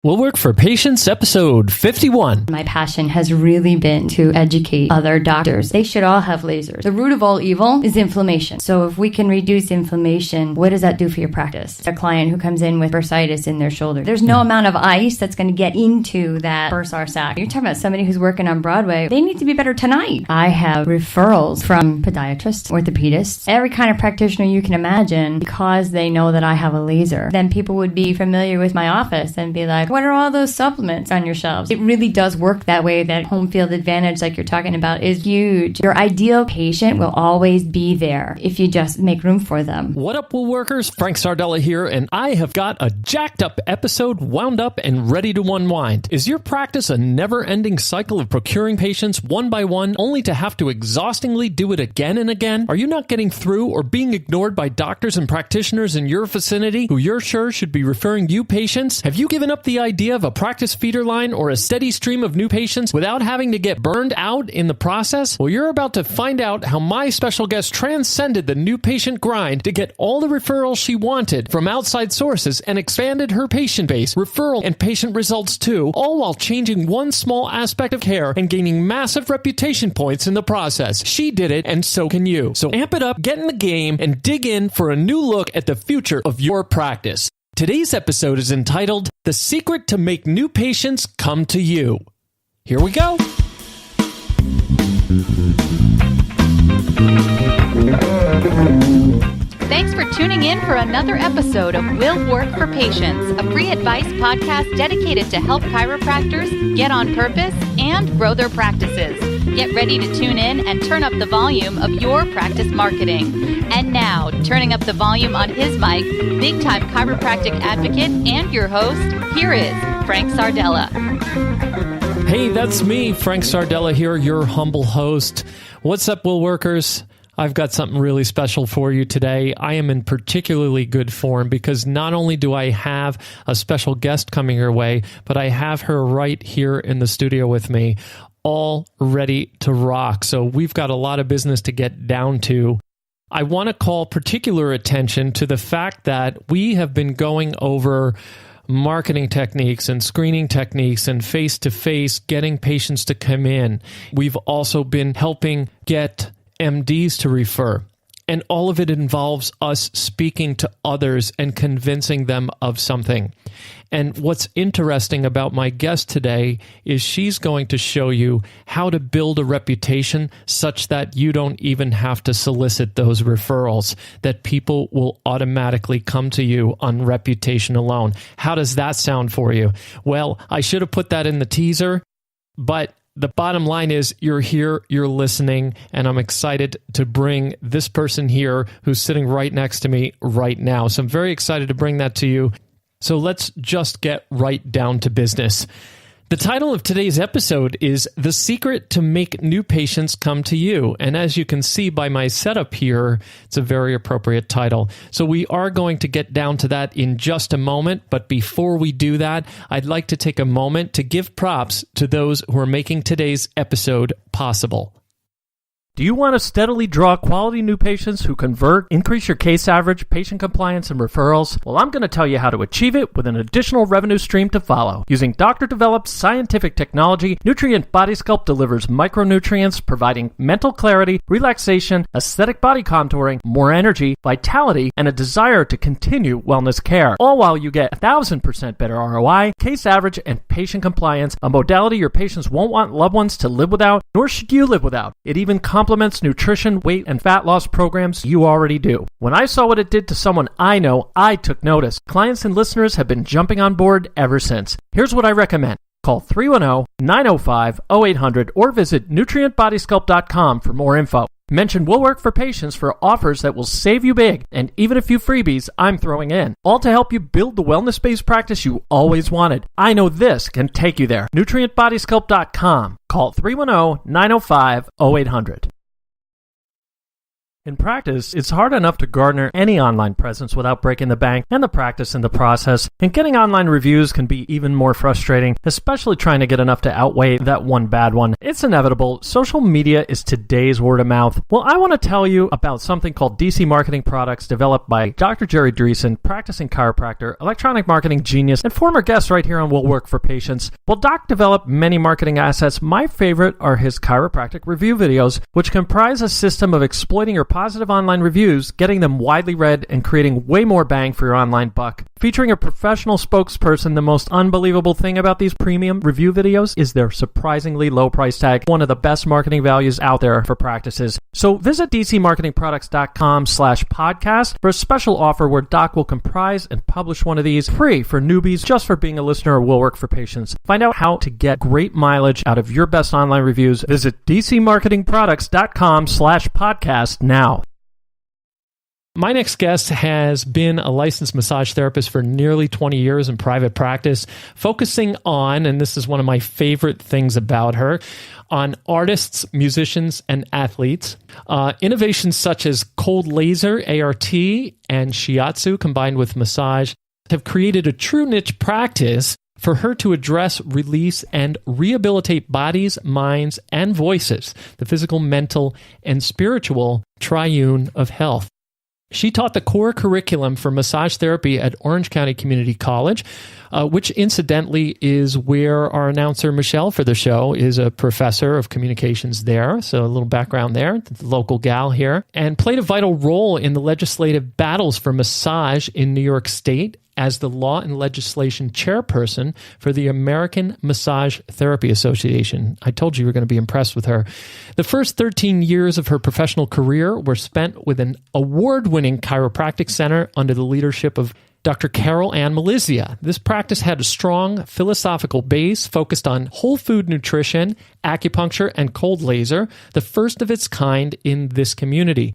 We'll Work for Patients, episode 51. My passion has really been to educate other doctors. They should all have lasers. The root of all evil is inflammation. So if we can reduce inflammation, what does that do for your practice? A client who comes in with bursitis in their shoulder. There's no amount of ice that's going to get into that bursar sac. You're talking about somebody who's working on Broadway. They need to be better tonight. I have referrals from podiatrists, orthopedists, every kind of practitioner you can imagine because they know that I have a laser. Then people would be familiar with my office and be like, what are all those supplements on your shelves? It really does work that way. That home field advantage, like you're talking about, is huge. Your ideal patient will always be there if you just make room for them. What up, Will Workers? Frank Sardella here, and I have got a jacked up episode wound up and ready to unwind. Is your practice a never-ending cycle of procuring patients one by one, only to have to exhaustingly do it again and again? Are you not getting through or being ignored by doctors and practitioners in your vicinity who you're sure should be referring you patients? Have you given up the idea of a practice feeder line or a steady stream of new patients without having to get burned out in the process? Well, you're about to find out how my special guest transcended the new patient grind to get all the referrals she wanted from outside sources and expanded her patient base, referral and patient results too, all while changing one small aspect of care and gaining massive reputation points in the process. She did it, and so can you. So amp it up, get in the game, and dig in for a new look at the future of your practice. Today's episode is entitled, The Secret to Make New Patients Come to You. Here we go. Thanks for tuning in for another episode of Will Work for Patients, a free advice podcast dedicated to help chiropractors get on purpose and grow their practices. Get ready to tune in and turn up the volume of your practice marketing. And now, turning up the volume on his mic, big-time chiropractic advocate and your host, here is Frank Sardella. Hey, that's me, Frank Sardella here, your humble host. What's up, Will Workers? I've got something really special for you today. I am in particularly good form because not only do I have a special guest coming your way, but I have her right here in the studio with me, all ready to rock. So we've got a lot of business to get down to. I want to call particular attention to the fact that we have been going over marketing techniques and screening techniques and face-to-face getting patients to come in. We've also been helping get MDs to refer. And all of it involves us speaking to others and convincing them of something. And what's interesting about my guest today is she's going to show you how to build a reputation such that you don't even have to solicit those referrals, that people will automatically come to you on reputation alone. How does that sound for you? Well, I should have put that in the teaser, but the bottom line is you're here, you're listening, and I'm excited to bring this person here who's sitting right next to me right now. So I'm very excited to bring that to you. So let's just get right down to business. The title of today's episode is The Secret to Make New Patients Come to You. And as you can see by my setup here, it's a very appropriate title. So we are going to get down to that in just a moment. But before we do that, I'd like to take a moment to give props to those who are making today's episode possible. Do you want to steadily draw quality new patients who convert, increase your case average, patient compliance, and referrals? Well, I'm going to tell you how to achieve it with an additional revenue stream to follow. Using doctor-developed scientific technology, Nutrient Body Sculpt delivers micronutrients, providing mental clarity, relaxation, aesthetic body contouring, more energy, vitality, and a desire to continue wellness care. All while you get 1,000% better ROI, case average, and patient compliance, a modality your patients won't want loved ones to live without, nor should you live without. It even complements nutrition, weight, and fat loss programs you already do. When I saw what it did to someone I know, I took notice. Clients and listeners have been jumping on board ever since. Here's what I recommend. Call 310-905-0800 or visit nutrientbodysculpt.com for more info. Mention Will Work for Patients for offers that will save you big, and even a few freebies I'm throwing in. All to help you build the wellness-based practice you always wanted. I know this can take you there. nutrientbodysculpt.com. Call 310-905-0800. In practice, it's hard enough to garner any online presence without breaking the bank and the practice in the process, and getting online reviews can be even more frustrating, especially trying to get enough to outweigh that one bad one. It's inevitable. Social media is today's word of mouth. Well, I want to tell you about something called DC Marketing Products, developed by Dr. Jerry Dreesen, practicing chiropractor, electronic marketing genius, and former guest right here on Will Work for Patients. Well, Doc developed many marketing assets. My favorite are his chiropractic review videos, which comprise a system of exploiting your positive online reviews, getting them widely read, and creating way more bang for your online buck. Featuring a professional spokesperson, the most unbelievable thing about these premium review videos is their surprisingly low price tag, one of the best marketing values out there for practices. So visit dcmarketingproducts.com/podcast for a special offer where Doc will comprise and publish one of these free for newbies just for being a listener of Will Work for Patients. Find out how to get great mileage out of your best online reviews. Visit dcmarketingproducts.com/podcast now. My next guest has been a licensed massage therapist for nearly 20 years in private practice, focusing on, and this is one of my favorite things about her, on artists, musicians, and athletes. Innovations such as cold laser, ART, and shiatsu combined with massage have created a true niche practice for her to address, release, and rehabilitate bodies, minds, and voices, the physical, mental, and spiritual triune of health. She taught the core curriculum for massage therapy at Orange County Community College, which incidentally is where our announcer, Michelle, for the show, is a professor of communications there. So a little background there, the local gal here, and played a vital role in the legislative battles for massage in New York State as the Law and Legislation Chairperson for the American Massage Therapy Association. I told you were going to be impressed with her. The first 13 years of her professional career were spent with an award-winning chiropractic center under the leadership of Dr. Carol Ann Malizia. This practice had a strong philosophical base focused on whole food nutrition, acupuncture, and cold laser, the first of its kind in this community.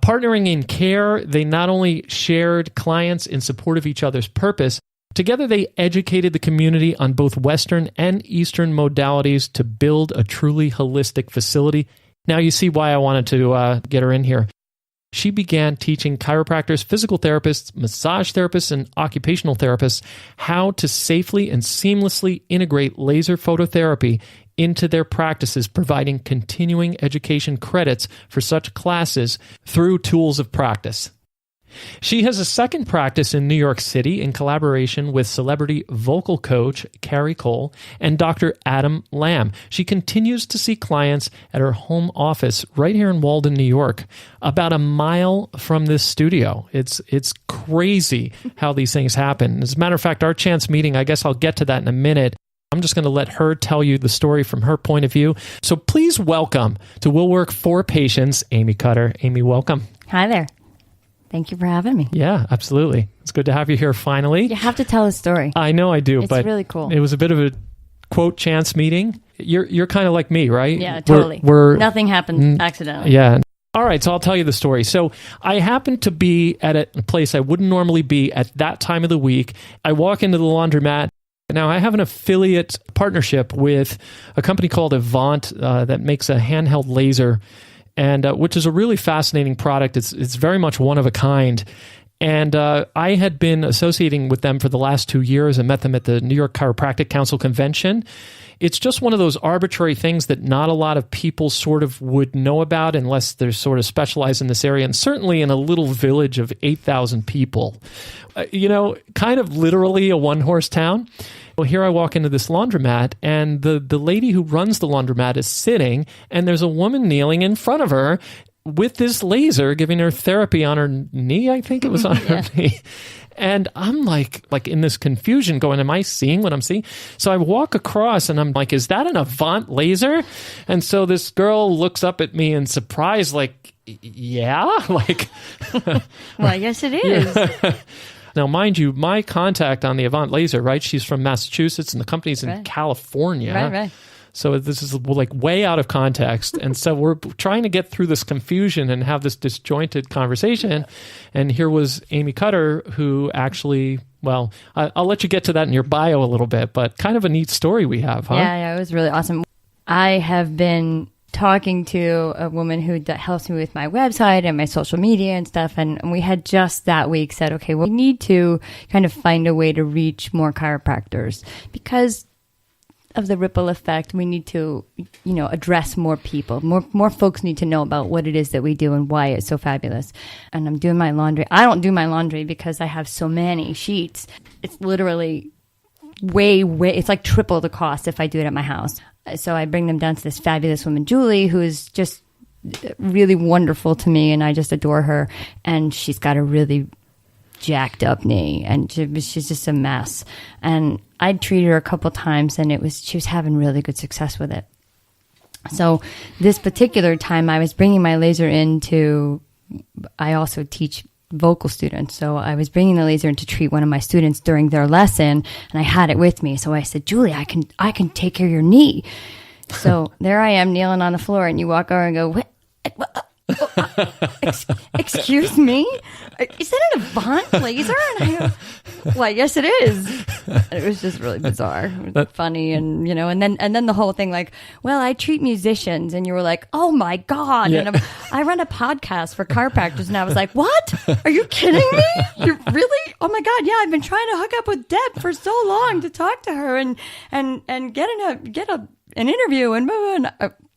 Partnering in care, they not only shared clients in support of each other's purpose, together they educated the community on both Western and Eastern modalities to build a truly holistic facility. Now you see why I wanted to get her in here. She began teaching chiropractors, physical therapists, massage therapists, and occupational therapists how to safely and seamlessly integrate laser phototherapy into their practices, providing continuing education credits for such classes through tools of practice. She has a second practice in New York City in collaboration with celebrity vocal coach Carrie Cole and Dr. Adam Lamb. She continues to see clients at her home office right here in Walden, New York, about a mile from this studio. It's crazy how these things happen. As a matter of fact, our chance meeting, I guess I'll get to that in a minute. I'm just going to let her tell you the story from her point of view. So please welcome to Will Work for Patients, Amy Cutter. Amy, welcome. Hi there. Thank you for having me. Yeah, absolutely. It's good to have you here finally. You have to tell a story. I know I do, It's but really cool. It was a bit of a quote chance meeting. You're kind of like me, right? Yeah, totally. Nothing happened accidentally. Yeah. All right, so I'll tell you the story. So I happened to be at a place I wouldn't normally be at that time of the week. I walk into the laundromat. Now, I have an affiliate partnership with a company called Avant that makes a handheld laser, and which is a really fascinating product. It's very much one of a kind. And I had been associating with them for the last 2 years and met them at the New York Chiropractic Council convention. It's just one of those arbitrary things that not a lot of people sort of would know about unless they're sort of specialized in this area. And certainly in a little village of 8,000 people, kind of literally a one-horse town. Well, here I walk into this laundromat, and the lady who runs the laundromat is sitting, and there's a woman kneeling in front of her with this laser, giving her therapy on her knee. I think it was on her knee. And I'm like in this confusion going, am I seeing what I'm seeing? So I walk across and I'm like, is that an Avant laser? And so this girl looks up at me in surprise, like, yeah? Like, well, yes, it is. Yeah. Now, mind you, my contact on the Avant laser, right? She's from Massachusetts and the company's in California. Right. So this is like way out of context. And so we're trying to get through this confusion and have this disjointed conversation. And here was Amy Cutter, who actually, well, I'll let you get to that in your bio a little bit, but kind of a neat story we have, huh? Yeah, it was really awesome. I have been talking to a woman who helps me with my website and my social media and stuff. And we had just that week said, okay, well, we need to kind of find a way to reach more chiropractors because of the ripple effect. We need to, address more people. More folks need to know about what it is that we do and why it's so fabulous. And I'm doing my laundry. I don't do my laundry because I have so many sheets. It's literally way, it's like triple the cost if I do it at my house. So I bring them down to this fabulous woman, Julie, who is just really wonderful to me, and I just adore her. And she's got a really jacked up knee, and she's just a mess. And I'd treated her a couple times, and she was having really good success with it. So this particular time, I was bringing my laser into. I also teach vocal students, so I was bringing the laser in to treat one of my students during their lesson, and I had it with me. So I said, Julie, I can take care of your knee. So there I am kneeling on the floor, and you walk over and go, what? Excuse me? Is that an Avant laser? And I go, well, yes, it is. It was just really bizarre, funny, and and then the whole thing, like, well, I treat musicians, and you were like, oh my god, yeah. And I run a podcast for chiropractors, and I was like, what? Are you kidding me? You really? Oh my god, yeah, I've been trying to hook up with Deb for so long to talk to her and get an interview, and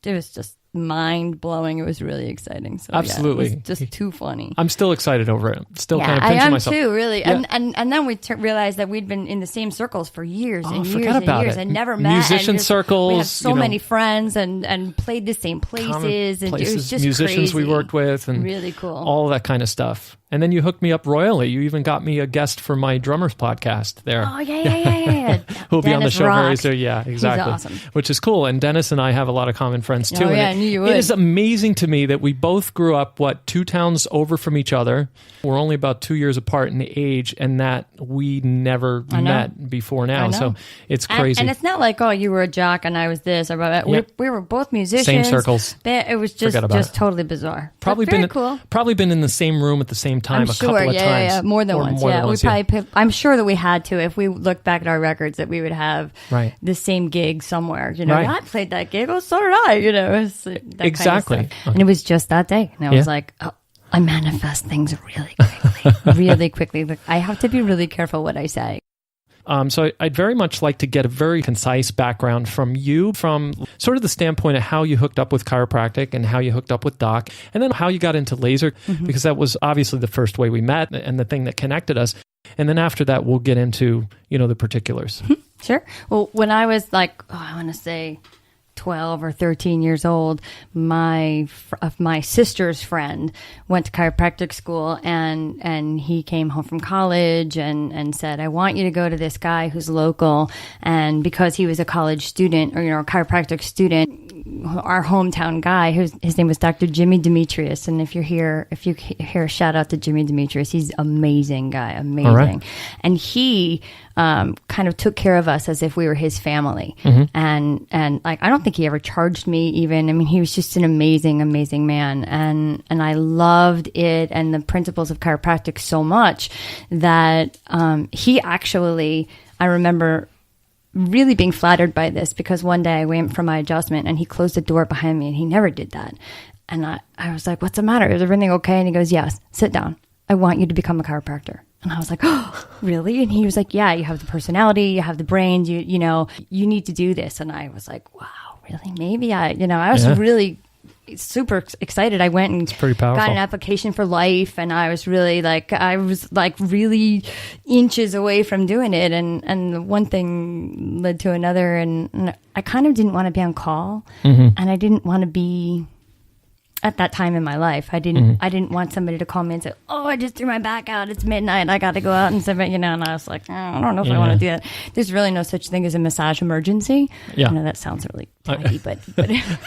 it was just mind-blowing. It was really exciting. So absolutely. Yeah, it was just too funny. I'm still excited over it. Still kind of pinching myself. I am too, really. Yeah. And then we realized that we'd been in the same circles for years and years and years and never met. Musician circles. We have so many friends and played the same places. And it was just musicians crazy. We worked with. And really cool. All that kind of stuff. And then you hooked me up royally. You even got me a guest for my drummers podcast there. Oh, yeah. Who'll be on the show very soon. Yeah, exactly. He's awesome. Which is cool. And Dennis and I have a lot of common friends too. Oh, yeah, I knew you would. It is amazing to me that we both grew up, 2 towns over from each other. We're only about 2 years apart in age, and that we never met before now. So it's crazy. And it's not like, oh, you were a jock and I was this. Or that. We were both musicians. Same circles. It was just totally bizarre. Probably been in the same room at the same time couple of times. Yeah, more than once. I'm sure that we had to. If we look back at our records, that we would have the same gig somewhere. I played that gig. Oh, so did I. Exactly. Kind of and it was just that day, and I was like, oh, I manifest things really quickly. Like, I have to be really careful what I say. So I'd very much like to get a very concise background from you, from sort of the standpoint of how you hooked up with chiropractic and how you hooked up with Doc, and then how you got into laser, because that was obviously the first way we met and the thing that connected us. And then after that, we'll get into, the particulars. Sure. Well, when I was like, I want to say 12 or 13 years old, my sister's friend went to chiropractic school, and he came home from college and said, I want you to go to this guy who's local. And because he was a college student, or a chiropractic student, our hometown guy, his name was Dr. Jimmy Demetrius. And if you hear a shout out to Jimmy Demetrius, he's amazing guy, amazing. All right. And he kind of took care of us as if we were his family. And like, I don't think he ever charged me even. I mean, he was just an amazing, amazing man. And I loved it and the principles of chiropractic so much that he actually, I remember really being flattered by this, because one day I went for my adjustment and he closed the door behind me, and he never did that. And I was like, what's the matter? Is everything okay? And he goes, yes, sit down. I want you to become a chiropractor. And I was like, oh, really? And he was like, yeah, you have the personality, you have the brains, you need to do this. And I was like, wow, really? Maybe I was really super excited. I went and got an application for life, and I was really really inches away from doing it. And one thing led to another, and I kind of didn't want to be on call, and I didn't want to be at that time in my life. I didn't want somebody to call me and say, oh, I just threw my back out. It's midnight. I got to go out and stuff, and I was like, I don't know if I want to do that. There's really no such thing as a massage emergency. Yeah. I know that sounds really tidy, but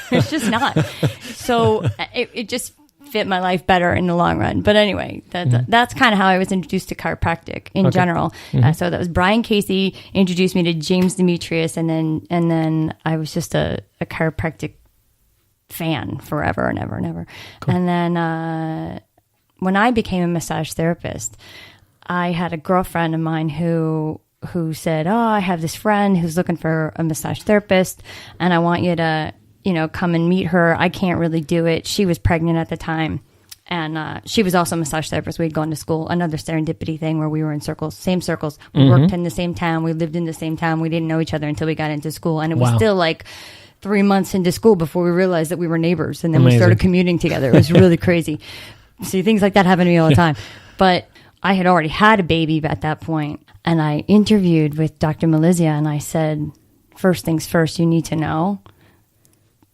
it's just not. So it just fit my life better in the long run. But anyway, that's kind of how I was introduced to chiropractic in general. So that was Brian Casey introduced me to James Demetrius, and then I was just a chiropractic fan forever and ever and ever. Cool. And then when I became a massage therapist, I had a girlfriend of mine who said, oh, I have this friend who's looking for a massage therapist, and I want you to come and meet her. I can't really do it. She was pregnant at the time. And she was also a massage therapist. We'd gone to school, another serendipity thing where we were in same circles. We worked in the same town. We lived in the same town. We didn't know each other until we got into school. And it was still like 3 months into school before we realized that we were neighbors. And then we started commuting together. It was really crazy. See, things like that happen to me all the time. But I had already had a baby at that point. And I interviewed with Dr. Malizia, and I said, first things first, you need to know,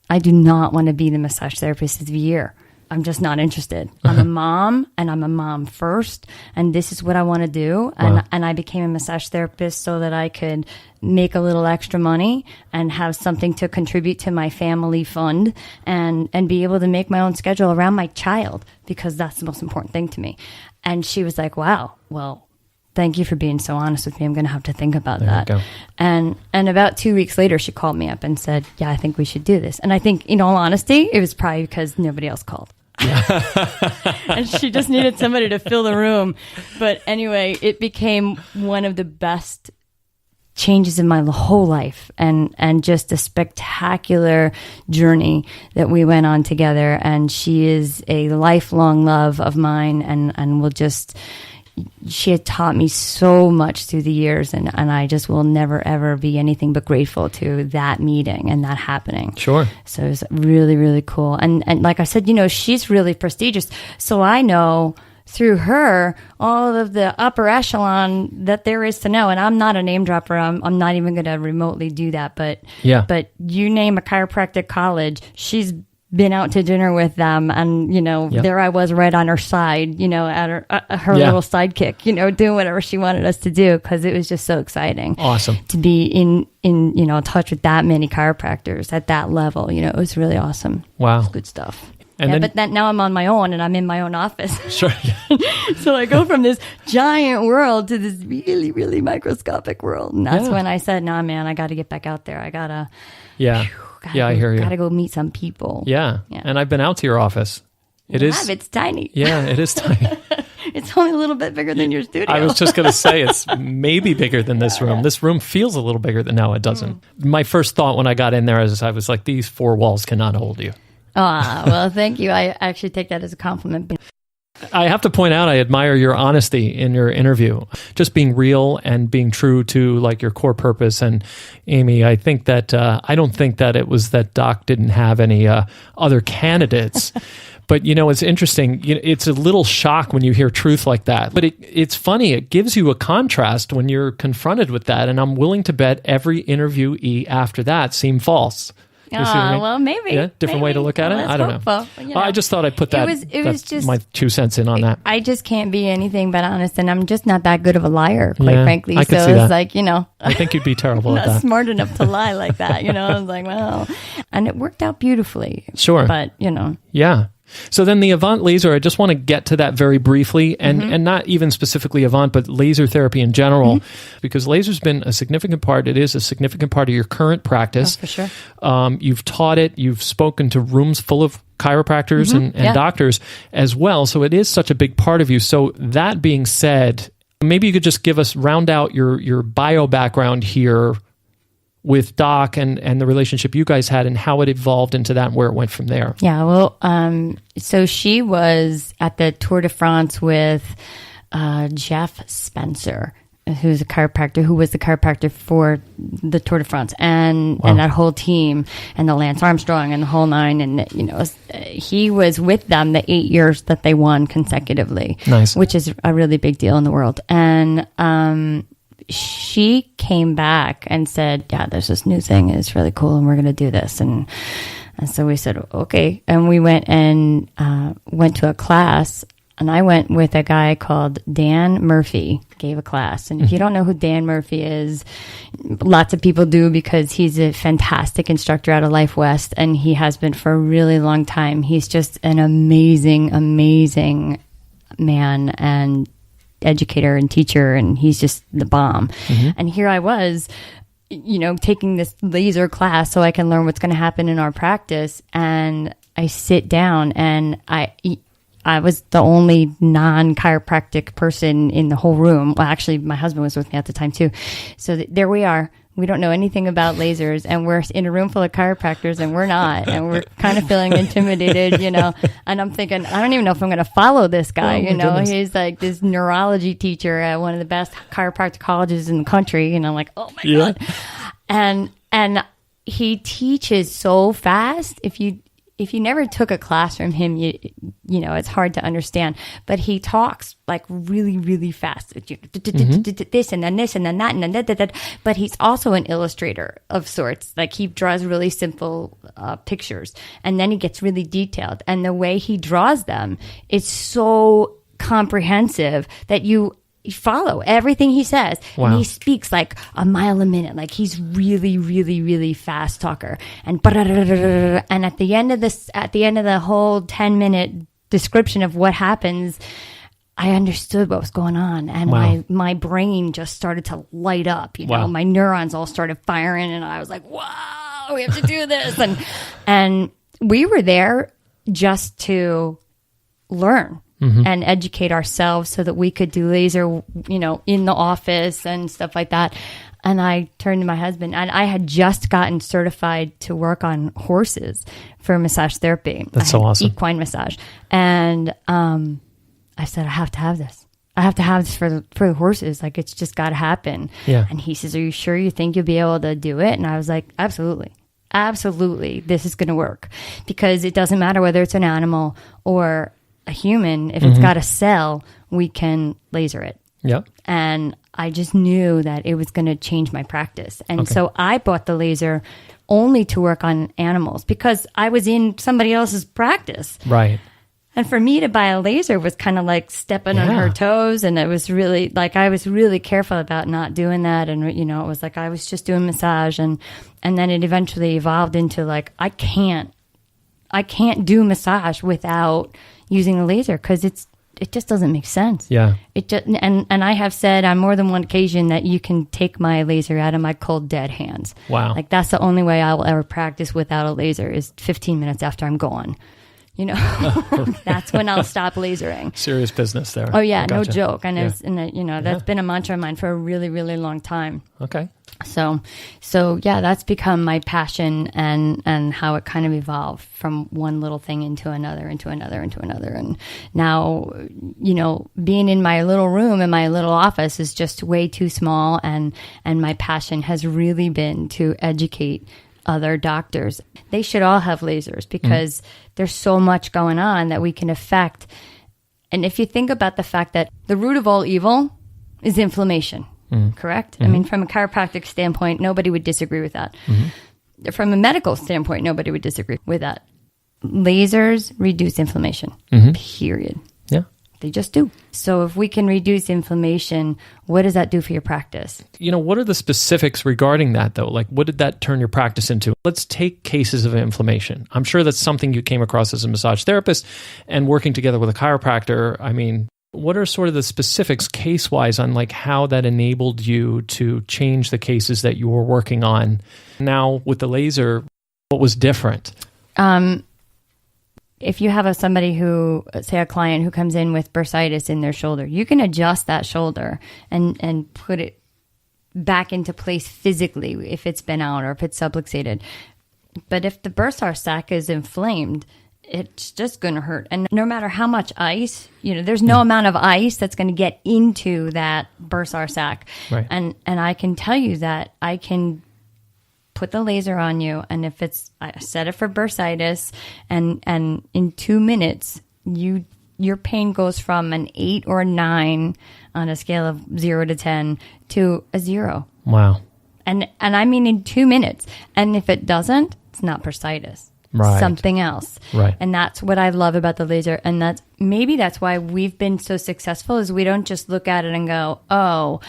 I do not want to be the massage therapist of the year. I'm just not interested. I'm a mom, and I'm a mom first, and this is what I want to do. And I became a massage therapist so that I could make a little extra money and have something to contribute to my family fund and be able to make my own schedule around my child, because that's the most important thing to me. And she was like, wow, well, thank you for being so honest with me. I'm going to have to think about that. And about 2 weeks later, she called me up and said, yeah, I think we should do this. And I think, in all honesty, it was probably because nobody else called. And she just needed somebody to fill the room. But anyway, it became one of the best changes in my whole life, and just a spectacular journey that we went on together. And she is a lifelong love of mine, and will just... She had taught me so much through the years, and I just will never, ever be anything but grateful to that meeting and that happening. Sure. So it was really, really cool. And like I said, she's really prestigious. So I know through her all of the upper echelon that there is to know. And I'm not a name dropper. I'm not even going to remotely do that. But you name a chiropractic college, she's been out to dinner with them, and there I was right on her side, at her little sidekick, doing whatever she wanted us to do, because it was just so exciting. Awesome to be in touch with that many chiropractors at that level. It was really awesome. Wow, it's good stuff. And but now I'm on my own, and I'm in my own office. Sure. So I go from this giant world to this really, really microscopic world, and that's when I said, "Nah, man, I got to get back out there. I gotta." I hear you. Gotta go meet some people. Yeah. And I've been out to your office. It's tiny. Yeah, it is tiny. It's only a little bit bigger than your studio. I was just going to say, it's maybe bigger than this room. This room feels a little bigger than, no, it doesn't. My first thought when I got in there is I was like, these four walls cannot hold you. Well, thank you. I actually take that as a compliment. I have to point out, I admire your honesty in your interview, just being real and being true to like your core purpose. And Amy, I think that I don't think that it was that Doc didn't have any other candidates. But, it's interesting. It's a little shock when you hear truth like that. But it's funny. It gives you a contrast when you're confronted with that. And I'm willing to bet every interviewee after that seemed false. You see what I mean? Well, maybe. Yeah, different way to look at it. I don't know. I just thought I'd put that. It was just my 2 cents in on that. I just can't be anything but honest, and I'm just not that good of a liar, quite frankly. I could see it's that. like, I think you'd be terrible at that. Not smart enough to lie like that. I was like, well, and it worked out beautifully. Sure, but yeah. So then the Avant laser, I just want to get to that very briefly, and not even specifically Avant, but laser therapy in general, because laser's been a significant part. It is a significant part of your current practice. Oh, for sure. You've taught it. You've spoken to rooms full of chiropractors and doctors as well. So it is such a big part of you. So that being said, maybe you could just round out your bio background here with Doc and the relationship you guys had and how it evolved into that and where it went from there. Yeah, well, so she was at the Tour de France with Jeff Spencer, who was the chiropractor for the Tour de France, and that whole team, and the Lance Armstrong and the whole nine. And, he was with them the 8 years that they won consecutively, which is a really big deal in the world. And, she came back and said, yeah, there's this new thing. It's really cool, and we're going to do this. And so we said, okay. And we went to a class, and I went with a guy called Dan Murphy, gave a class. And if you don't know who Dan Murphy is, lots of people do, because he's a fantastic instructor out of Life West, and he has been for a really long time. He's just an amazing, amazing man and educator and teacher, and he's just the bomb. And here I was, taking this laser class so I can learn what's going to happen in our practice. And I sit down, and I was the only non-chiropractic person in the whole room. Well, actually, my husband was with me at the time too. So there we are. we don't know anything about lasers, and we're in a room full of chiropractors, and we're not, and we're kind of feeling intimidated, and I'm thinking, I don't even know if I'm going to follow this guy, goodness. He's like this neurology teacher at one of the best chiropractic colleges in the country, and I'm like, oh my God. And he teaches so fast. If you never took a class from him, it's hard to understand. But he talks like really, really fast. This and then this and then that and then that. But he's also an illustrator of sorts. Like he draws really simple pictures, and then he gets really detailed. And the way he draws them is so comprehensive that you follow everything he says. Wow. And he speaks like a mile a minute. Like he's really, really, really fast talker. And at the end of the whole 10-minute description of what happens, I understood what was going on. And Wow. my brain just started to light up, Wow. my neurons all started firing, and I was like, wow, we have to do this. And we were there just to learn. And educate ourselves so that we could do laser, in the office and stuff like that. And I turned to my husband, and I had just gotten certified to work on horses for massage therapy. That's so awesome. Equine massage. And I said, I have to have this. I have to have this for the horses. Like, it's just got to happen. Yeah. And he says, are you sure you think you'll be able to do it? And I was like, absolutely. Absolutely. This is going to work, because it doesn't matter whether it's an animal or a human. If it's got a cell, we can laser it. Yep. And I just knew that it was going to change my practice. And so I bought the laser only to work on animals, because I was in somebody else's practice. Right. And for me to buy a laser was kind of like stepping on her toes. And it was really like, I was really careful about not doing that. And, it was like I was just doing massage. And then it eventually evolved into like, I can't do massage without using a laser, because it just doesn't make sense. Yeah. It just, and I have said on more than one occasion that you can take my laser out of my cold dead hands. Wow. Like that's the only way I will ever practice without a laser is 15 minutes after I'm gone. That's when I'll stop lasering. Serious business there. Oh yeah, I no gotcha. joke. And that's been a mantra of mine for a really, really long time. Okay. So yeah, that's become my passion, and how it kind of evolved from one little thing into another. And now, being in my little room in my little office is just way too small. And my passion has really been to educate other doctors. They should all have lasers, because there's so much going on that we can affect. And if you think about the fact that the root of all evil is inflammation, correct? I mean, from a chiropractic standpoint, nobody would disagree with that. From a medical standpoint, nobody would disagree with that. Lasers reduce inflammation, period. Yeah. They just do. So if we can reduce inflammation, what does that do for your practice? What are the specifics regarding that, though? Like, what did that turn your practice into? Let's take cases of inflammation. I'm sure that's something you came across as a massage therapist and working together with a chiropractor. I mean, what are sort of the specifics case-wise on like how that enabled you to change the cases that you were working on? Now with the laser, what was different? If you have somebody who, say a client who comes in with bursitis in their shoulder, you can adjust that shoulder and put it back into place physically if it's been out or if it's subluxated. But if the bursar sac is inflamed, it's just going to hurt. And no matter how much ice, there's no amount of ice that's going to get into that bursar sac. Right. And I can tell you that I can put the laser on you, and if I set it for bursitis, and in 2 minutes, your pain goes from an 8 or a 9 on a scale of 0 to 10 to a 0. Wow. And I mean in 2 minutes. And if it doesn't, it's not bursitis. Right. Something else. Right. And that's what I love about the laser. And that's why we've been so successful, is we don't just look at it and go, oh,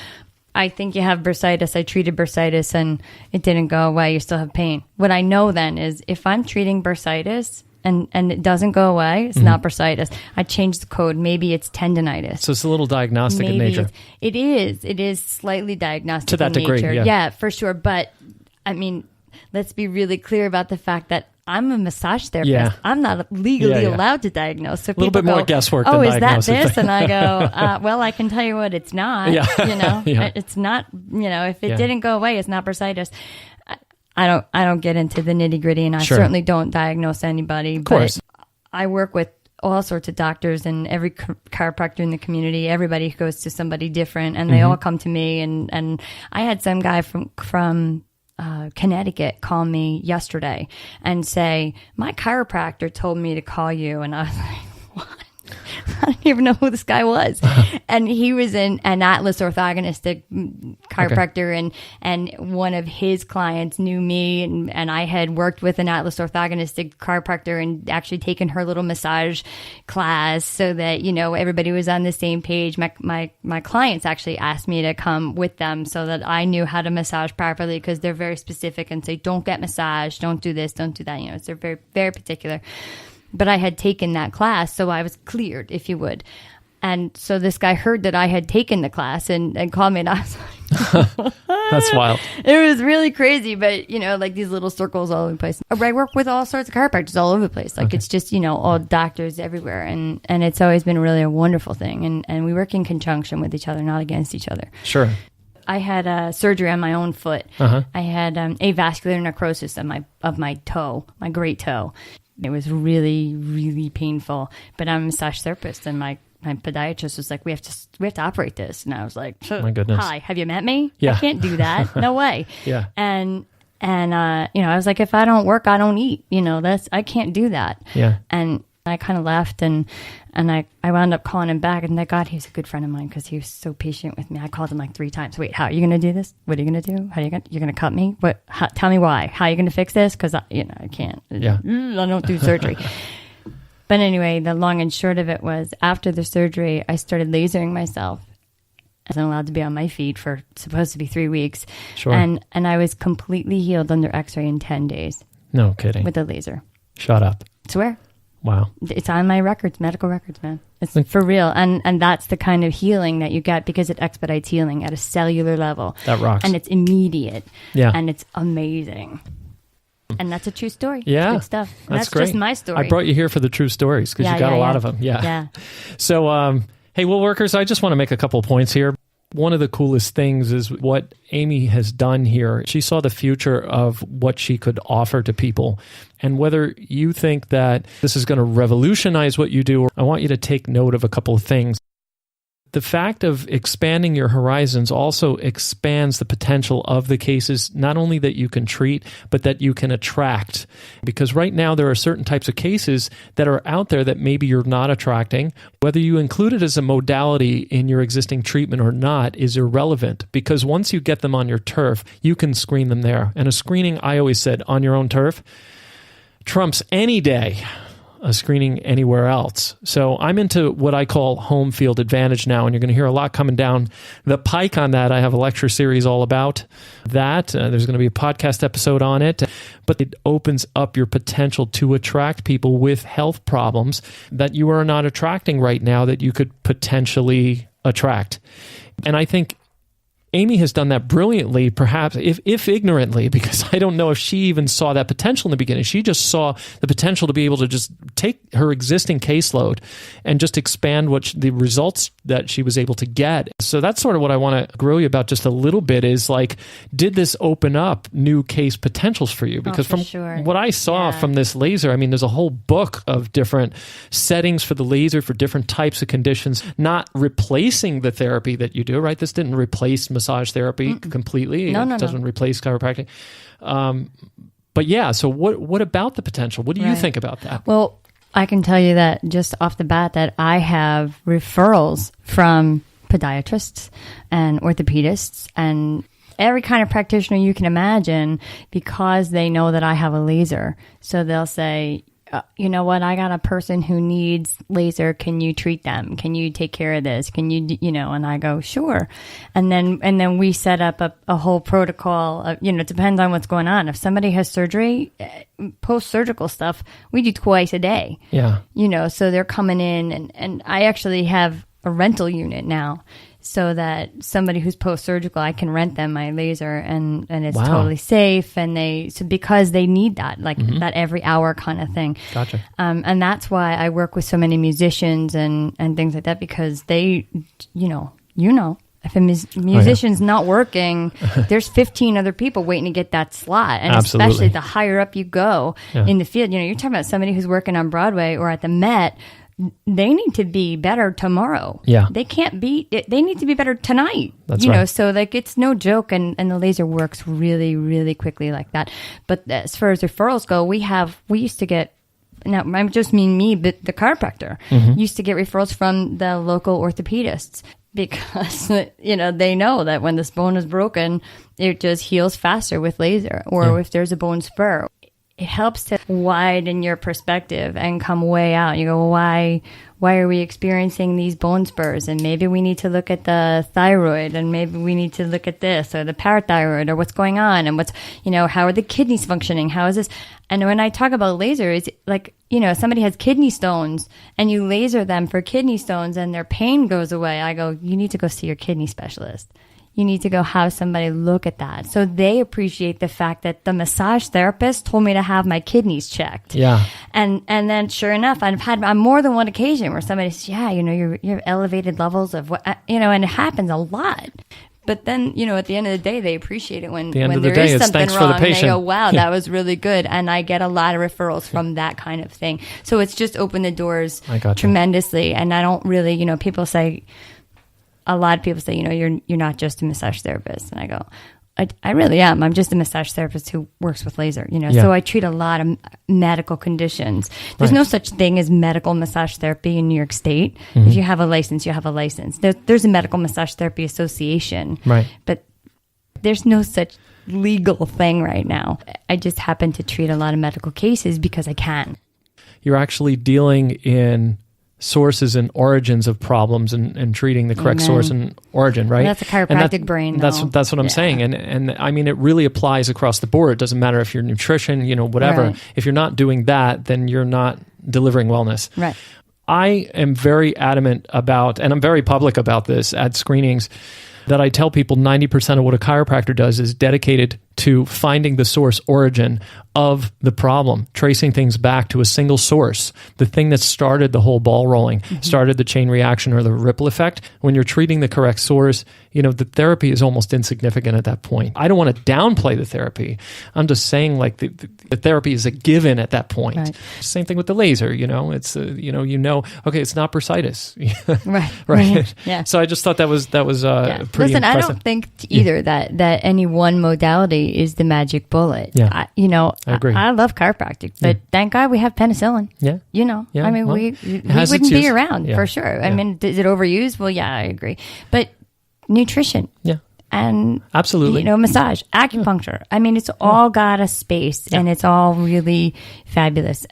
I think you have bursitis. I treated bursitis and it didn't go away. You still have pain. What I know then is if I'm treating bursitis and it doesn't go away, it's not bursitis. I change the code. Maybe it's tendinitis. So it's a little diagnostic in nature. It is. It is slightly diagnostic to that in degree. nature. Yeah. Yeah, for sure. But I mean, let's be really clear about the fact that I'm a massage therapist. Yeah. I'm not legally allowed to diagnose. So a little bit more guesswork oh, than is diagnosing. that this? And I go, well, I can tell you what it's not. Yeah. It's not, if it didn't go away, it's not bursitis. I don't get into the nitty gritty, and I certainly don't diagnose anybody. Of course. But I work with all sorts of doctors and every chiropractor in the community. Everybody goes to somebody different, and they all come to me. And I had some guy from Connecticut call me yesterday and say, my chiropractor told me to call you. And I was like, what? I didn't even know who this guy was. And he was an Atlas orthogonistic chiropractor, and one of his clients knew me, and I had worked with an Atlas orthogonistic chiropractor and actually taken her little massage class so that, everybody was on the same page. My clients actually asked me to come with them so that I knew how to massage properly, because they're very specific and say, don't get massage, don't do this, don't do that. They're very, very particular. But I had taken that class, so I was cleared, if you would. And so this guy heard that I had taken the class and called me, and I was like, that's wild. It was really crazy, but, like these little circles all over the place. I work with all sorts of chiropractors all over the place. Like, it's just, all doctors everywhere. And it's always been really a wonderful thing. And we work in conjunction with each other, not against each other. Sure. I had surgery on my own foot. I had avascular necrosis of my toe, my great toe. It was really, really painful. But I'm a massage therapist, and my podiatrist was like, we have to operate this. And I was like, my goodness. Hi, have you met me? Yeah. I can't do that. No way. Yeah. And I was like, if I don't work, I don't eat. I can't do that. Yeah. And I kind of left, and I wound up calling him back, and thank God he's a good friend of mine, because he was so patient with me. I called him like 3 times. Wait, how are you going to do this? What are you going to do? You're going to cut me? What? Tell me why. How are you going to fix this? Because I can't. Yeah. I don't do surgery. But anyway, the long and short of it was, after the surgery, I started lasering myself. I wasn't allowed to be on my feet for supposed to be 3 weeks. Sure. And I was completely healed under X-ray in 10 days. No kidding. With a laser. Shut up. Swear. Wow. It's on my records, medical records, man. It's for real. And that's the kind of healing that you get, because it expedites healing at a cellular level. That rocks. And it's immediate. Yeah. And it's amazing. And that's a true story. Yeah. Good stuff. That's great. Just my story. I brought you here for the true stories, because you got a lot of them. Yeah. Yeah. So, hey, Will Workers, I just want to make a couple of points here. One of the coolest things is what Amy has done here. She saw the future of what she could offer to people. And whether you think that this is going to revolutionize what you do, I want you to take note of a couple of things. The fact of expanding your horizons also expands the potential of the cases, not only that you can treat, but that you can attract. Because right now there are certain types of cases that are out there that maybe you're not attracting. Whether you include it as a modality in your existing treatment or not is irrelevant, because once you get them on your turf, you can screen them there. And a screening, I always said, on your own turf trumps any day a screening anywhere else. So I'm into what I call home field advantage now, and you're going to hear a lot coming down the pike on that. I have a lecture series all about that. There's going to be a podcast episode on it, but it opens up your potential to attract people with health problems that you are not attracting right now that you could potentially attract. And I think Amy has done that brilliantly, perhaps, if ignorantly, because I don't know if she even saw that potential in the beginning. She just saw the potential to be able to just take her existing caseload and just expand the results that she was able to get. So that's sort of what I want to grill you about just a little bit, is like, did this open up new case potentials for you? Because from what I saw from this laser, I mean, there's a whole book of different settings for the laser for different types of conditions, not replacing the therapy that you do, right? This didn't replace massage therapy completely. No. It doesn't replace chiropractic. But yeah, so what about the potential? What do you think about that? Well, I can tell you that just off the bat that I have referrals from podiatrists and orthopedists and every kind of practitioner you can imagine, because they know that I have a laser. So they'll say, you know what, I got a person who needs laser. Can you treat them? Can you take care of this? Can you, and I go, sure. And then we set up a whole protocol of, it depends on what's going on. If somebody has surgery, post-surgical stuff, we do twice a day. Yeah. So they're coming in and I actually have a rental unit now. so that somebody who's post-surgical, I can rent them my laser and it's Wow. totally safe. And because they need that, like that every hour kind of thing. Gotcha. And that's why I work with so many musicians and things like that, because they, if a musician's not working, there's 15 other people waiting to get that slot. And Absolutely. especially the higher up you go in the field, you're talking about somebody who's working on Broadway or at the Met, they need to be better tomorrow. Yeah. They can't be, they need to be better tonight. That's right. So like it's no joke. And the laser works really, really quickly like that. But as far as referrals go, we used to get, now I just mean me, but the chiropractor used to get referrals from the local orthopedists because, they know that when this bone is broken, it just heals faster with laser, or if there's a bone spur. It helps to widen your perspective and come way out. You go, well, why are we experiencing these bone spurs? And maybe we need to look at the thyroid, and maybe we need to look at this or the parathyroid, or what's going on, and what's, how are the kidneys functioning? How is this? And when I talk about laser, it's like, somebody has kidney stones and you laser them for kidney stones and their pain goes away. I go, you need to go see your kidney specialist. You need to go have somebody look at that. So they appreciate the fact that the massage therapist told me to have my kidneys checked. Yeah. And then sure enough, I've had on more than one occasion where somebody says, yeah, you have elevated levels of what, and it happens a lot. But then, at the end of the day, they appreciate it when there is something wrong. They go, wow, that was really good. And I get a lot of referrals from that kind of thing. So it's just opened the doors tremendously. And I don't really, a lot of people say, you're not just a massage therapist. And I go, I really am. I'm just a massage therapist who works with laser, So I treat a lot of medical conditions. There's no such thing as medical massage therapy in New York State. If you have a license, you have a license. There's a medical massage therapy association. Right. But there's no such legal thing right now. I just happen to treat a lot of medical cases because I can. You're actually dealing in sources and origins of problems and treating the correct source and origin, right? That's a chiropractic brain. That's what I'm saying. And I mean, it really applies across the board. It doesn't matter if you're nutrition, whatever. Right. If you're not doing that, then you're not delivering wellness. Right. I am very adamant about, and I'm very public about this at screenings, that I tell people 90% of what a chiropractor does is dedicated to finding the source origin of the problem, tracing things back to a single source, the thing that started the whole ball rolling, started the chain reaction or the ripple effect. When you're treating the correct source, the therapy is almost insignificant at that point. I don't want to downplay the therapy. I'm just saying like the therapy is a given at that point. Right. Same thing with the laser, it's, okay, it's not bursitis. Right. Right. Yeah. So I just thought that was pretty Listen, impressive. I don't think either that any one modality is the magic bullet. Yeah. I agree. I love chiropractic, but thank God we have penicillin. Yeah. Yeah, well, we has wouldn't its be use. around Yeah. for sure. I Yeah. mean, is it overused? Well, yeah, I agree. But nutrition. Yeah. And Absolutely. massage, acupuncture. I mean, it's all got a space and it's all really fabulous.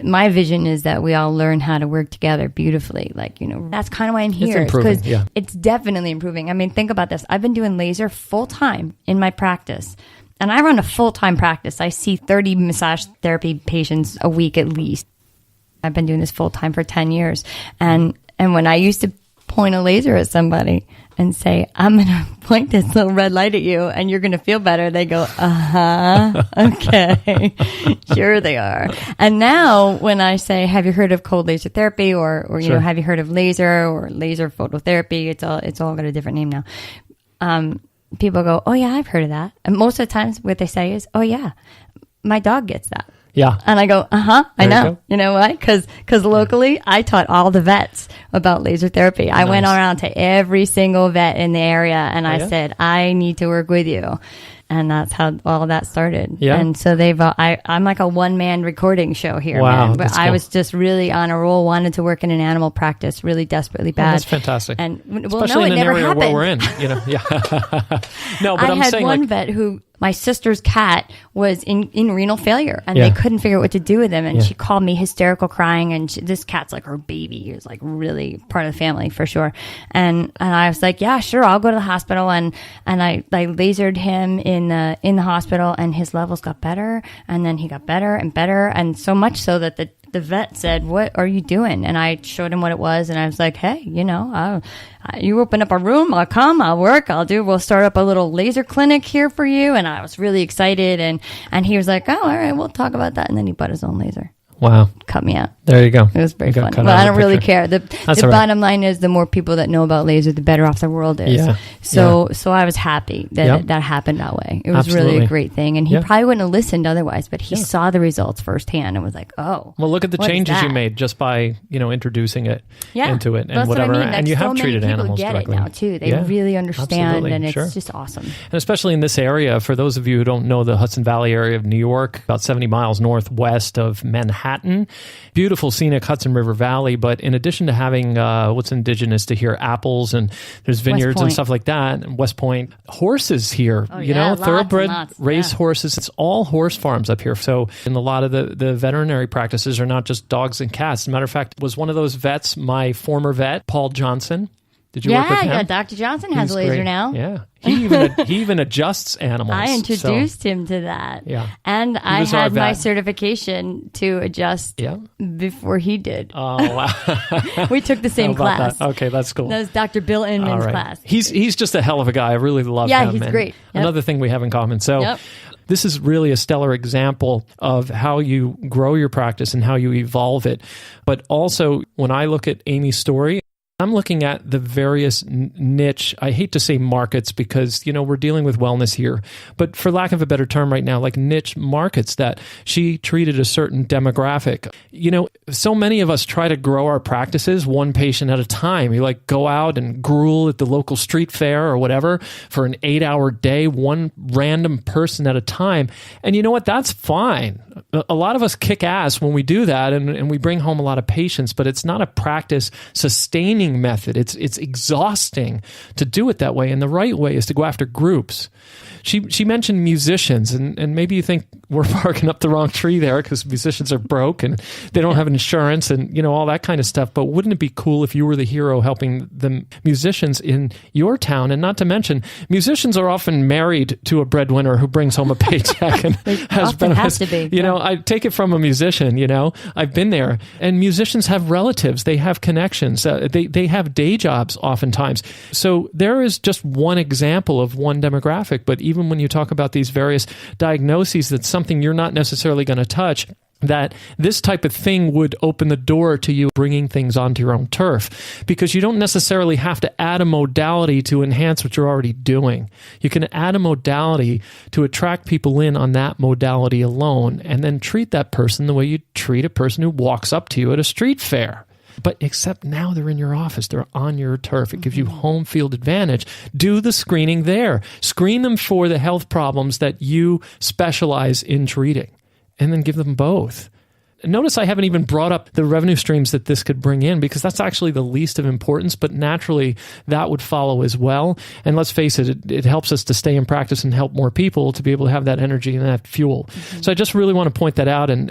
My vision is that we all learn how to work together beautifully. That's kind of why I'm here. It's improving, because it's definitely improving. I mean, think about this. I've been doing laser full time in my practice. And I run a full-time practice. I see 30 massage therapy patients a week at least. I've been doing this full-time for 10 years. And when I used to point a laser at somebody and say, I'm going to point this little red light at you and you're going to feel better, they go, okay. Sure they are. And now when I say, have you heard of cold laser therapy or Sure. have you heard of laser or laser phototherapy? It's all got a different name now. People go, oh yeah, I've heard of that. And most of the times what they say is, oh yeah, my dog gets that. Yeah. And I go, I There you know. go. You know why? Because locally, I taught all the vets about laser therapy. I went Nice. around to every single vet in the area, and I yeah? said, I need to work with you. And that's how all that started. Yeah. And so I'm like a one-man recording show here, Wow, man. But that's I cool. was just really on a roll, wanted to work in an animal practice really desperately Oh, bad. that's fantastic. And, Especially in it an never area happened. where we're in. Yeah. No, but I I'm had saying one like, vet who, my sister's cat was in renal failure and Yeah. they couldn't figure out what to do with him. And Yeah. she called me hysterical crying. And this cat's like her baby. He was like really part of the family for sure. And I was like, yeah, sure. I'll go to the hospital. And I lasered him in the hospital and his levels got better. And then he got better and better. And so much so that the the vet said, "What are you doing?" And I showed him what it was, and I was like, "Hey, you open up a room, I'll come, I'll work, we'll start up a little laser clinic here for you." And I was really excited, and he was like, "Oh, all right, we'll talk about that." And then he bought his own laser. Wow. Cut me out. There you go. It was very funny. But I don't really care. The bottom line is the more people that know about laser, the better off the world is. Yeah. So I was happy that that happened that way. It was really a great thing. And he probably wouldn't have listened otherwise, but he saw the results firsthand and was like, oh. Well, look at the changes you made just by, introducing it into it and that's whatever. What I mean. And you have treated animals get directly. It now too. They really understand, and it's just awesome. And especially in this area, for those of you who don't know the Hudson Valley area of New York, about 70 miles northwest of Manhattan, beautiful scenic Hudson River Valley, but in addition to having what's indigenous to here, apples, and there's vineyards and stuff like that, and West Point, horses here, thoroughbred race horses. It's all horse farms up here. So in a lot of the veterinary practices are not just dogs and cats. As a matter of fact, was one of those vets, my former vet, Paul Johnson. Did you work with him? Yeah, Dr. Johnson has a laser great. now. Yeah. He even adjusts animals. I introduced him to that. Yeah. And I had my certification to adjust before he did. Oh, wow. We took the same class. That? Okay, that's cool. That was Dr. Bill Inman's class. He's just a hell of a guy. I really love him. Yeah, he's great. Another thing we have in common. So this is really a stellar example of how you grow your practice and how you evolve it. But also, when I look at Amy's story, I'm looking at the various niche, I hate to say markets because, we're dealing with wellness here, but for lack of a better term right now, like niche markets that she treated a certain demographic. So many of us try to grow our practices one patient at a time. You go out and gruel at the local street fair or whatever for an 8-hour day, one random person at a time. And you know what? That's fine. A lot of us kick ass when we do that and we bring home a lot of patients, but it's not a practice sustaining method. It's exhausting to do it that way. And the right way is to go after groups. She mentioned musicians, and maybe you think we're barking up the wrong tree there because musicians are broke and they don't have insurance and all that kind of stuff. But wouldn't it be cool if you were the hero helping the musicians in your town? And not to mention, musicians are often married to a breadwinner who brings home a paycheck and has benefits. Has to be. I take it from a musician. I've been there, and musicians have relatives. They have connections. They have day jobs oftentimes. So there is just one example of one demographic. But even when you talk about these various diagnoses, that's something you're not necessarily going to touch, that this type of thing would open the door to you bringing things onto your own turf, because you don't necessarily have to add a modality to enhance what you're already doing. You can add a modality to attract people in on that modality alone, and then treat that person the way you treat a person who walks up to you at a street fair. But except now they're in your office. They're on your turf. It gives you home field advantage. Do the screening there. Screen them for the health problems that you specialize in treating, and then give them both. Notice I haven't even brought up the revenue streams that this could bring in, because that's actually the least of importance, but naturally that would follow as well. And let's face it, it helps us to stay in practice and help more people to be able to have that energy and that fuel. Mm-hmm. So I just really want to point that out. And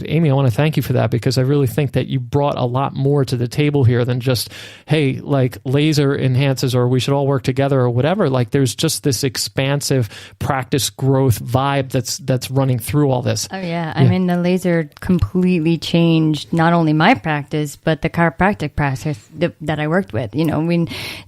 Amy, I want to thank you for that, because I really think that you brought a lot more to the table here than just, hey, like laser enhances or we should all work together or whatever. Like there's just this expansive practice growth vibe that's running through all this. Oh yeah. I mean, the laser completely changed not only my practice, but the chiropractic practice that I worked with.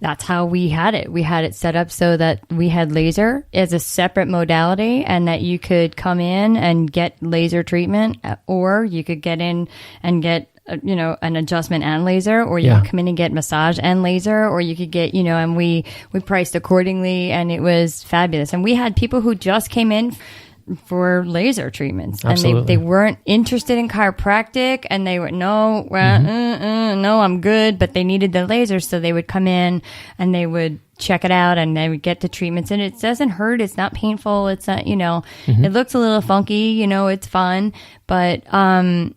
That's how we had it. We had it set up so that we had laser as a separate modality, and that you could come in and get laser treatment, or you could get in and get an adjustment and laser, or you could come in and get massage and laser, or you could get, and we priced accordingly, and it was fabulous. And we had people who just came in for laser treatments. Absolutely. And they weren't interested in chiropractic, and they were, no, I'm good, but they needed the laser. So they would come in and they would check it out, and they would get the treatments, and it doesn't hurt. It's not painful. It's not, it looks a little funky, it's fun, but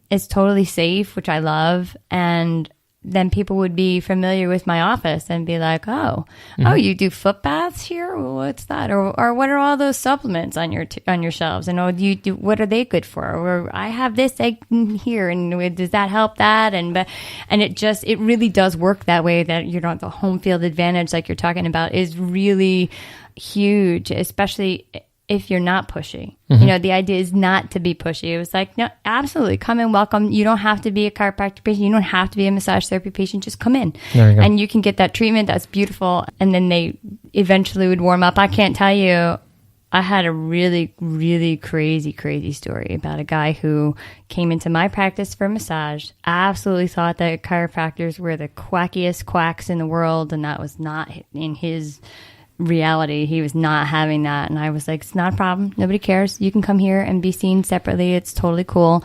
it's totally safe, which I love. And then people would be familiar with my office and be like, oh, you do foot baths here? Well, what's that? Or what are all those supplements on your shelves? And what are they good for? Or I have this egg here, and does that help that? And it really does work that way, that the home field advantage, like you're talking about, is really huge, especially if you're not pushy. Mm-hmm. You know, the idea is not to be pushy. It was like, no, absolutely, come in, welcome. You don't have to be a chiropractic patient. You don't have to be a massage therapy patient. Just come in. There you go. And you can get that treatment. That's beautiful. And then they eventually would warm up. I can't tell you, I had a really, really crazy story about a guy who came into my practice for massage, absolutely thought that chiropractors were the quackiest quacks in the world, and that was not in his reality. He was not having that. And I was like, it's not a problem. Nobody cares. You can come here and be seen separately. It's totally cool.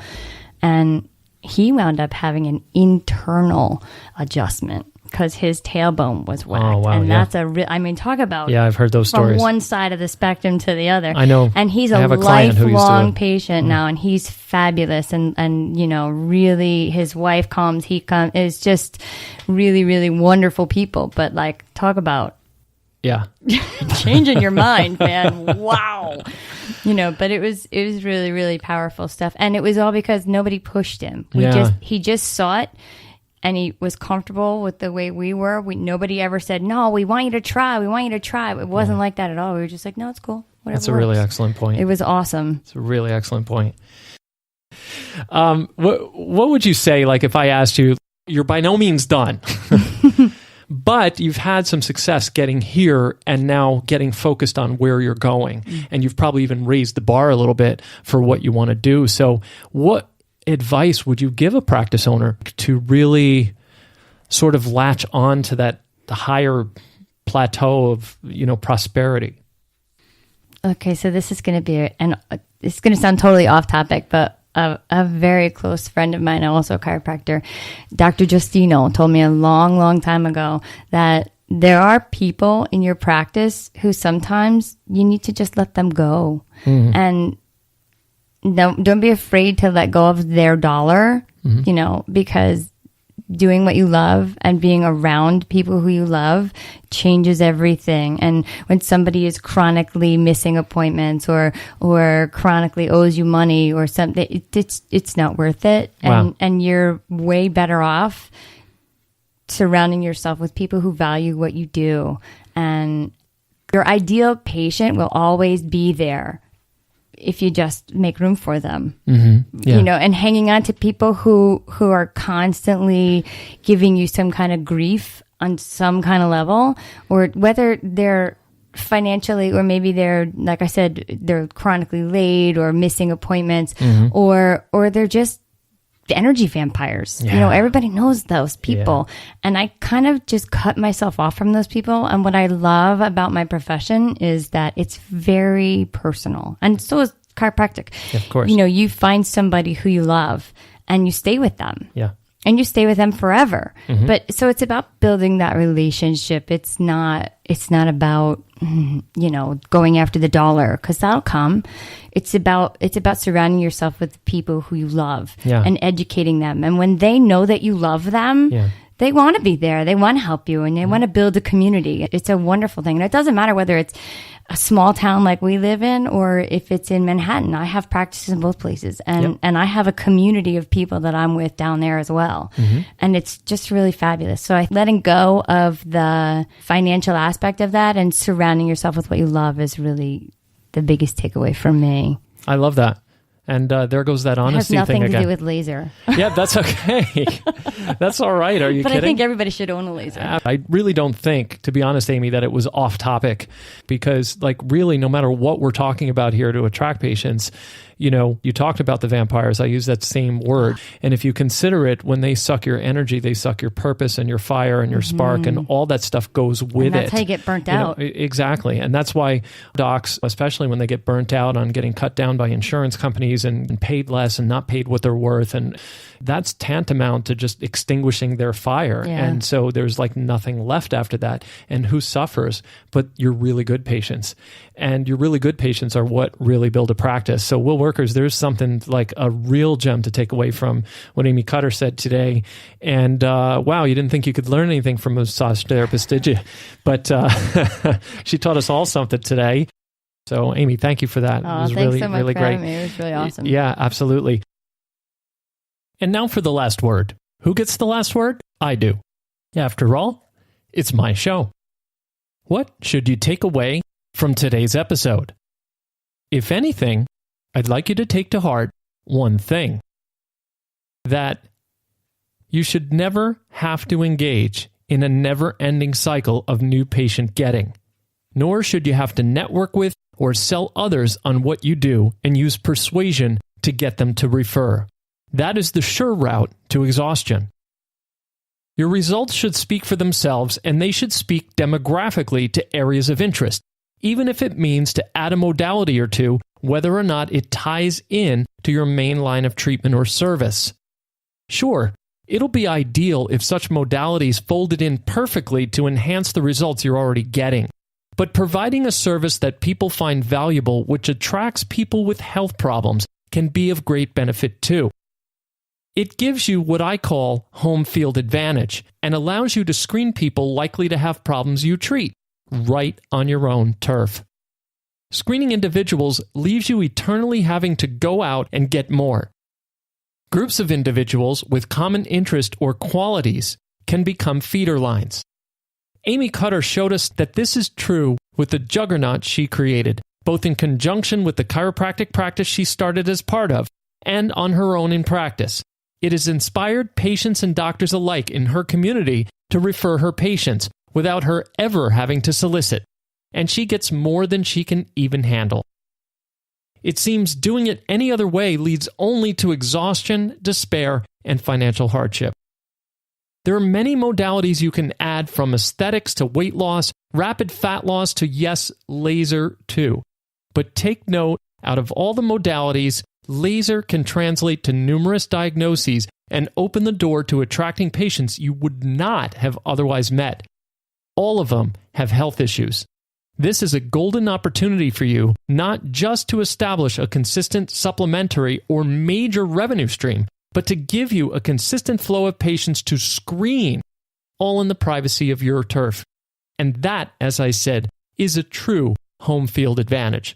And he wound up having an internal adjustment because his tailbone was whacked. Oh, wow, and yeah. that's talk about Yeah, I've heard those from stories. one side of the spectrum to the other. I know. And he's I a have a client who used to- lifelong patient now, and he's fabulous. And you know, really, his wife comes, he comes. It's just really, really wonderful people. But like, talk about Yeah. changing your mind, man. Wow. You know, but it was really, really powerful stuff. And it was all because nobody pushed him. He just saw it, and he was comfortable with the way we were. Nobody ever said, no, we want you to try. It wasn't like that at all. We were just like, no, it's cool. Whatever That's a really works. excellent point. It was awesome. It's a really excellent point. What would you say, like, if I asked you, you're by no means done, but you've had some success getting here and now getting focused on where you're going, and you've probably even raised the bar a little bit for what you want to do. So what advice would you give a practice owner to really sort of latch on to the higher plateau of, you know, prosperity? Okay, so this is going to be, it's going to sound totally off topic, but a very close friend of mine, also a chiropractor, Dr. Justino, told me a long, long time ago that there are people in your practice who sometimes you need to just let them go. Mm-hmm. And don't be afraid to let go of their dollar, mm-hmm. you know, because doing what you love and being around people who you love changes everything. And when somebody is chronically missing appointments or chronically owes you money or something, it's not worth it. Wow. And you're way better off surrounding yourself with people who value what you do. And your ideal patient will always be there if you just make room for them, mm-hmm. Yeah. you know, and hanging on to people who are constantly giving you some kind of grief on some kind of level, or whether they're financially, or maybe they're, like I said, they're chronically late or missing appointments, mm-hmm. or they're just energy vampires. Yeah. You know, everybody knows those people. Yeah. And I kind of just cut myself off from those people. And what I love about my profession is that it's very personal. And so is chiropractic. Yeah, of course. You know, you find somebody who you love and you stay with them. Yeah. And you stay with them forever. Mm-hmm. But so it's about building that relationship. It's not about, you know, going after the dollar, because that'll come. It's about surrounding yourself with people who you love, yeah. and educating them. And when they know that you love them, yeah. they want to be there. They want to help you, and they want to build a community. It's a wonderful thing. And it doesn't matter whether it's a small town like we live in or if it's in Manhattan. I have practices in both places, and I have a community of people that I'm with down there as well. Mm-hmm. And it's just really fabulous. So letting go of the financial aspect of that and surrounding yourself with what you love is really the biggest takeaway for me. I love that. And there goes that honesty it has thing nothing to again. do with laser. Yeah, that's okay. That's all right. Are you but kidding? I think everybody should own a laser. I really don't think, to be honest, Amy, that it was off topic, because, like, really, no matter what we're talking about here to attract patients, you know, you talked about the vampires. I use that same word. And if you consider it, when they suck your energy, they suck your purpose and your fire and your spark, and all that stuff goes with and that's it. how you get burnt You know, out. Exactly. And that's why docs, especially when they get burnt out on getting cut down by insurance companies and paid less and not paid what they're worth, and that's tantamount to just extinguishing their fire. Yeah. And so there's like nothing left after that. And who suffers? But your really good patients. And your really good patients are what really build a practice. So Will Workers, there's something like a real gem to take away from what Amy Cutter said today. And wow, you didn't think you could learn anything from a massage therapist, did you? But she taught us all something today. So Amy, thank you for that. Oh, it was thanks really, so much really for great. having me. It was really awesome. Yeah, absolutely. And now for the last word. Who gets the last word? I do. After all, it's my show. What should you take away from today's episode? If anything, I'd like you to take to heart one thing: that you should never have to engage in a never-ending cycle of new patient getting, nor should you have to network with or sell others on what you do and use persuasion to get them to refer. That is the sure route to exhaustion. Your results should speak for themselves, and they should speak demographically to areas of interest, even if it means to add a modality or two, whether or not it ties in to your main line of treatment or service. Sure, it'll be ideal if such modalities folded in perfectly to enhance the results you're already getting. But providing a service that people find valuable, which attracts people with health problems, can be of great benefit too. It gives you what I call home field advantage and allows you to screen people likely to have problems you treat right on your own turf. Screening individuals leaves you eternally having to go out and get more. Groups of individuals with common interest or qualities can become feeder lines. Amy Cutter showed us that this is true with the juggernaut she created, both in conjunction with the chiropractic practice she started as part of and on her own in practice. It has inspired patients and doctors alike in her community to refer her patients without her ever having to solicit, and she gets more than she can even handle. It seems doing it any other way leads only to exhaustion, despair, and financial hardship. There are many modalities you can add, from aesthetics to weight loss, rapid fat loss to, yes, laser too. But take note, out of all the modalities, laser can translate to numerous diagnoses and open the door to attracting patients you would not have otherwise met. All of them have health issues. This is a golden opportunity for you, not just to establish a consistent supplementary or major revenue stream, but to give you a consistent flow of patients to screen, all in the privacy of your turf. And that, as I said, is a true home field advantage.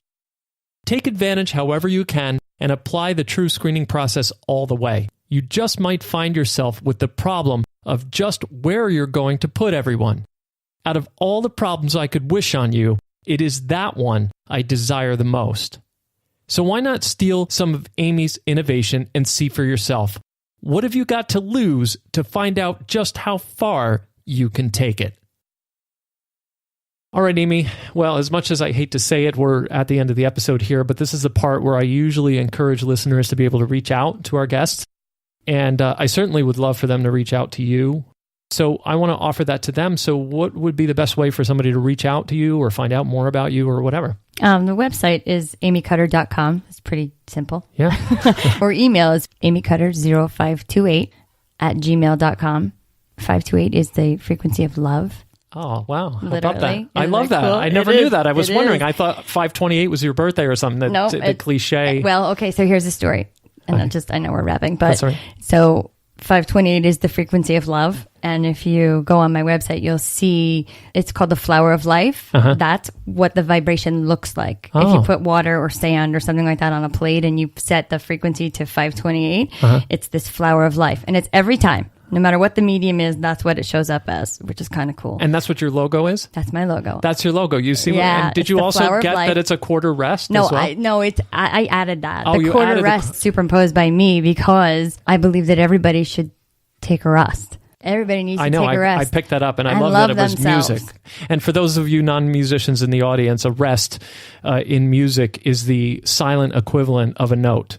Take advantage however you can and apply the true screening process all the way. You just might find yourself with the problem of just where you're going to put everyone. Out of all the problems I could wish on you, it is that one I desire the most. So why not steal some of Amy's innovation and see for yourself? What have you got to lose to find out just how far you can take it? All right, Amy. Well, as much as I hate to say it, we're at the end of the episode here, but this is the part where I usually encourage listeners to be able to reach out to our guests. And I certainly would love for them to reach out to you. So I want to offer that to them. So what would be the best way for somebody to reach out to you or find out more about you or whatever? The website is amycutter.com. It's pretty simple. Yeah. Or email is amycutter0528@gmail.com. 528 is the frequency of love. Oh, wow. How Literally. about that? I Isn't love that that. cool? I never It knew is. that. I was It wondering. is. I thought 528 was your birthday or something. No, The cliche. Well, okay, so here's the story. And I know we're wrapping, but That's right. So 528 is the frequency of love. And if you go on my website, you'll see it's called the flower of life. Uh-huh. That's what the vibration looks like. If you put water or sand or something like that on a plate and you set the frequency to 528, it's this flower of life. And it's every time, no matter what the medium is, that's what it shows up as, which is kind of cool. And that's what your logo is? That's my logo. That's your logo. You see? Yeah, And did it's you the also flower of get life. that it's a quarter rest No, as well? I added that. Oh, The you quarter added the rest superimposed by me because I believe that everybody should take a rest. Everybody needs to take a rest. I picked that up, and I And love that it was themselves. music. And for those of you non-musicians in the audience, a rest in music is the silent equivalent of a note.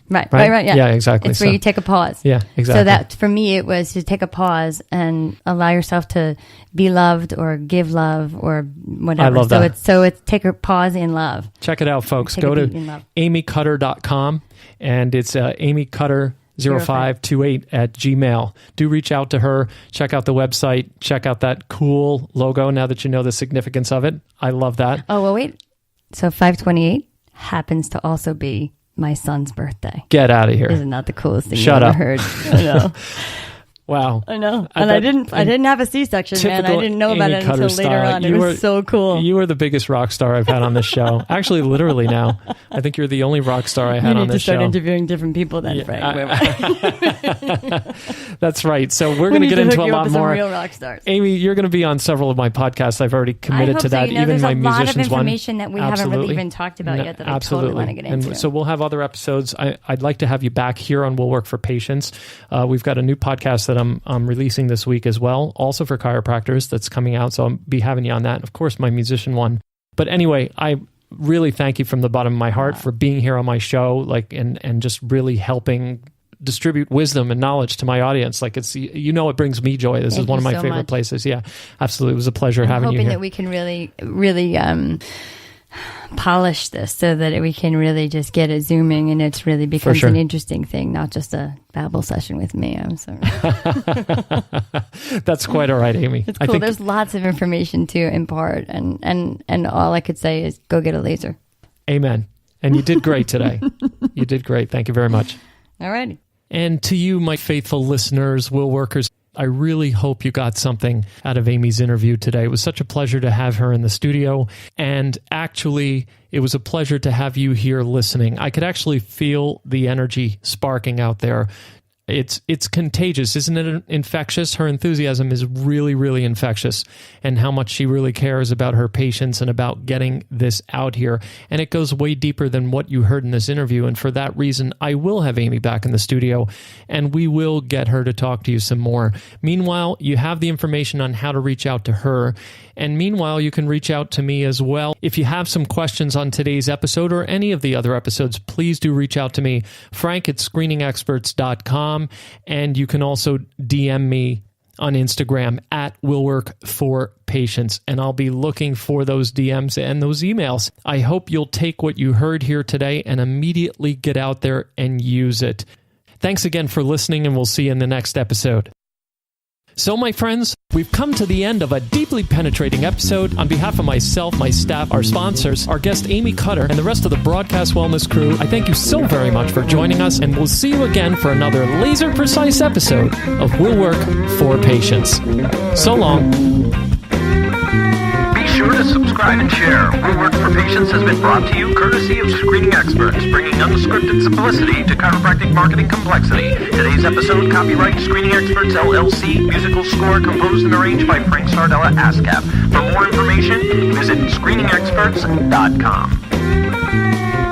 Right. Yeah. Yeah, exactly. It's where you take a pause. Yeah, exactly. So that for me, it was to take a pause and allow yourself to be loved or give love or whatever. I love that. So it's take a pause in love. Check it out, folks. Take Go a to beat in love. amycutter.com, and it's amycutter0528@gmail. Do reach out to her. Check out the website. Check out that cool logo now that you know the significance of it. I love that. Oh, well, wait. So 528 happens to also be my son's birthday. Get out of here. Isn't that the coolest thing Shut you up. ever heard? I know. Wow. I know. And I didn't have a C-section, man. I didn't know about Amy it until Cutter later style. on. It was so cool. You were the biggest rock star I've had on this show. Actually, literally now. I think you're the only rock star I had on this show. You need to start interviewing different people then, Frank. That's right. So we're going to get into a lot more. Real rock stars. Amy, you're going to be on several of my podcasts. I've already committed to that. Even my musicians one. There's a lot of information that we haven't really even talked about yet that I totally want to get into. And so we'll have other episodes. I'd like to have you back here on Will Work for Patients. We've got a new podcast that I'm releasing this week as well, also for chiropractors, that's coming out. So I'll be having you on that. Of course, my musician one. But anyway, I really thank you from the bottom of my heart for being here on my show, and just really helping distribute wisdom and knowledge to my audience. Like, it's, it brings me joy. This is one of my favorite places. Yeah, absolutely. It was a pleasure having you here. I'm hoping that we can really polish this so that we can really just get it zooming and it's really becomes an interesting thing, not just a babble session with me. I'm sorry. That's quite all right, Amy. It's cool. There's lots of information to impart, and all I could say is go get a laser. Amen. And you did great today. You did great. Thank you very much. All righty. And to you, my faithful listeners, Will Workers, I really hope you got something out of Amy's interview today. It was such a pleasure to have her in the studio. And actually, it was a pleasure to have you here listening. I could actually feel the energy sparking out there. It's contagious, isn't it? Infectious. Her enthusiasm is really, really infectious, and how much she really cares about her patients and about getting this out here. And it goes way deeper than what you heard in this interview. And for that reason, I will have Amy back in the studio, and we will get her to talk to you some more. Meanwhile, you have the information on how to reach out to her. And meanwhile, you can reach out to me as well. If you have some questions on today's episode or any of the other episodes, please do reach out to me, frank@screeningexperts.com. And you can also DM me on Instagram @willwork4patients. And I'll be looking for those DMs and those emails. I hope you'll take what you heard here today and immediately get out there and use it. Thanks again for listening, and we'll see you in the next episode. So, my friends, we've come to the end of a deeply penetrating episode. On behalf of myself, my staff, our sponsors, our guest Amy Cutter, and the rest of the Broadcast Wellness crew, I thank you so very much for joining us, and we'll see you again for another laser-precise episode of Will Work for Patients. So long. Be sure to subscribe and share. Will Work for Patients has been brought to you courtesy of Screening Experts, bringing unscripted simplicity to chiropractic marketing complexity. Today's episode, copyright Screening Experts LLC, musical score composed and arranged by Frank Sardella ASCAP. For more information, visit screeningexperts.com.